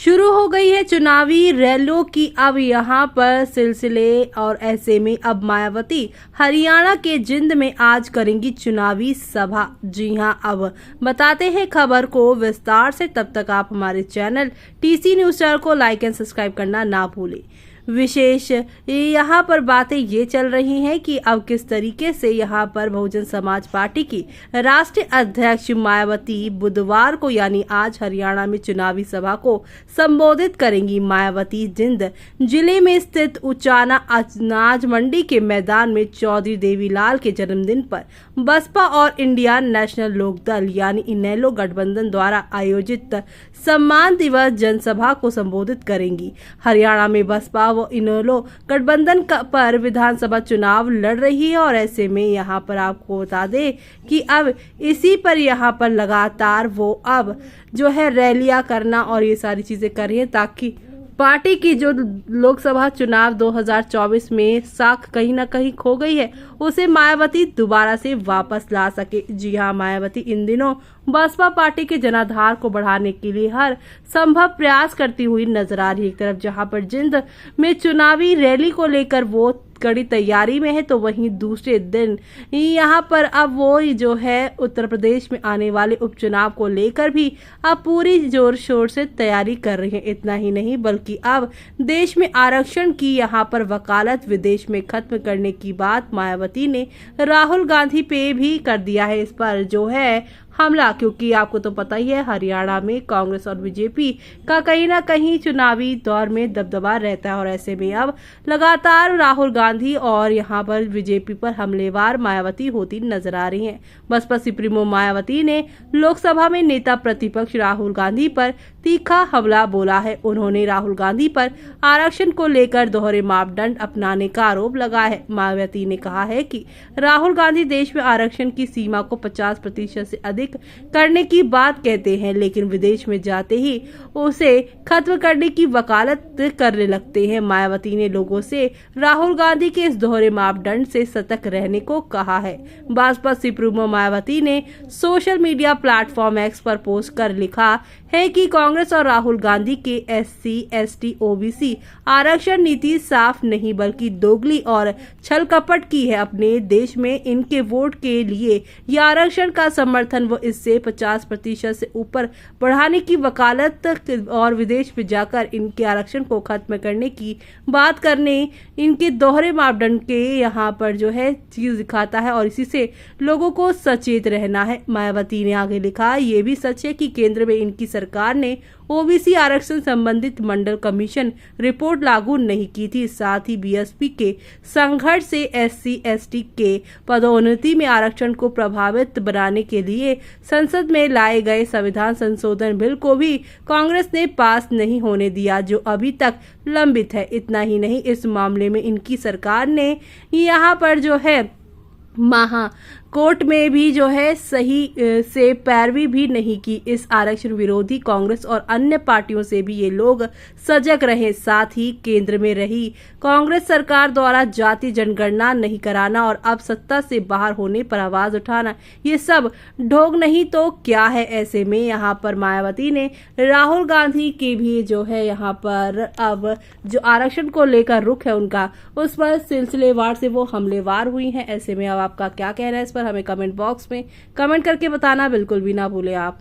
शुरू हो गई है चुनावी रैलियों की अब यहाँ पर सिलसिले और ऐसे में अब मायावती हरियाणा के जिंद में आज करेंगी चुनावी सभा। जी हां, अब बताते हैं खबर को विस्तार से। तब तक आप हमारे चैनल टीसी न्यूज चैनल को लाइक एंड सब्सक्राइब करना ना भूलें। विशेष यहाँ पर बातें ये चल रही हैं कि अब किस तरीके से यहाँ पर बहुजन समाज पार्टी की राष्ट्रीय अध्यक्ष मायावती बुधवार को यानी आज हरियाणा में चुनावी सभा को संबोधित करेंगी। मायावती जिंद जिले में स्थित उचाना अनाज मंडी के मैदान में चौधरी देवीलाल के जन्मदिन पर बसपा और इंडियन नेशनल लोकदल यानी इनेलो गठबंधन द्वारा आयोजित सम्मान दिवस जनसभा को संबोधित करेंगी। हरियाणा में बसपा वो इनेलो गठबंधन पर विधानसभा चुनाव लड़ रही है और ऐसे में यहाँ पर आपको बता दें कि अब इसी पर यहाँ पर लगातार वो अब जो है रैलियां करना और ये सारी चीजें कर रही है ताकि पार्टी की जो लोकसभा चुनाव 2024 में साख कहीं ना कहीं खो गई है उसे मायावती दोबारा से वापस ला सके। जी हां, मायावती इन दिनों बसपा पार्टी के जनाधार को बढ़ाने के लिए हर संभव प्रयास करती हुई नजर आ रही है। एक तरफ जहां पर जिंद में चुनावी रैली को लेकर वो कड़ी तैयारी में है तो वहीं दूसरे दिन यहाँ पर अब वो जो है उत्तर प्रदेश में आने वाले उपचुनाव को लेकर भी अब पूरी जोर शोर से तैयारी कर रही है। इतना ही नहीं बल्कि अब देश में आरक्षण की यहाँ पर वकालत विदेश में खत्म करने की बात मायावती ने राहुल गांधी पे भी कर दिया है। इस पर जो है हमला, क्योंकि आपको तो पता ही है हरियाणा में कांग्रेस और बीजेपी का कहीं ना कहीं चुनावी दौर में दबदबा रहता है और ऐसे में अब लगातार राहुल गांधी और यहां पर बीजेपी पर हमलेवार मायावती होती नजर आ रही हैं। बसपा सुप्रीमो मायावती ने लोकसभा में नेता प्रतिपक्ष राहुल गांधी पर तीखा हमला बोला है। उन्होंने राहुल गांधी पर आरक्षण को लेकर दोहरे मापदंड अपनाने का आरोप लगाया है। मायावती ने कहा है कि राहुल गांधी देश में आरक्षण की सीमा को 50% से अधिक करने की बात कहते हैं, लेकिन विदेश में जाते ही उसे खत्म करने की वकालत करने लगते हैं। मायावती ने लोगों से राहुल गांधी के इस दोहरे मापदंड से सतर्क रहने को कहा है। बसपा सुप्रीमो मायावती ने सोशल मीडिया प्लेटफॉर्म एक्स पर पोस्ट कर लिखा है कि कांग्रेस और राहुल गांधी के SC, ST, OBC आरक्षण नीति साफ नहीं बल्कि दोगली और छल कपट की है। अपने देश में इनके वोट के लिए यह आरक्षण का समर्थन वो इससे 50% से ऊपर बढ़ाने की वकालत और विदेश में जाकर इनके आरक्षण को खत्म करने की बात करने इनके दोहरे मापदंड के यहाँ पर जो है चीज दिखाता है और इसी से लोगों को सचेत रहना है। मायावती ने आगे लिखा, ये भी सच है कि केंद्र में इनकी सरकार ने OBC आरक्षण संबंधित मंडल कमीशन रिपोर्ट लागू नहीं की थी। साथ ही BSP के संघर्ष से SC, ST के पदोन्नति में आरक्षण को प्रभावित बनाने के लिए संसद में लाए गए संविधान संशोधन बिल को भी कांग्रेस ने पास नहीं होने दिया, जो अभी तक लंबित है। इतना ही नहीं, इस मामले में इनकी सरकार ने यहाँ पर जो है कोर्ट में भी जो है सही से पैरवी भी नहीं की। इस आरक्षण विरोधी कांग्रेस और अन्य पार्टियों से भी ये लोग सजग रहे। साथ ही केंद्र में रही कांग्रेस सरकार द्वारा जाति जनगणना नहीं कराना और अब सत्ता से बाहर होने पर आवाज उठाना, ये सब ढोंग नहीं तो क्या है। ऐसे में यहाँ पर मायावती ने राहुल गांधी की भी जो है यहाँ पर अब जो आरक्षण को लेकर रुख है उनका, उस पर सिलसिलेवार से वो हमलेवार हुई हैं। ऐसे में अब आपका क्या कहना है इस पर हमें कमेंट बॉक्स में कमेंट करके बताना बिल्कुल भी ना भूलें आप।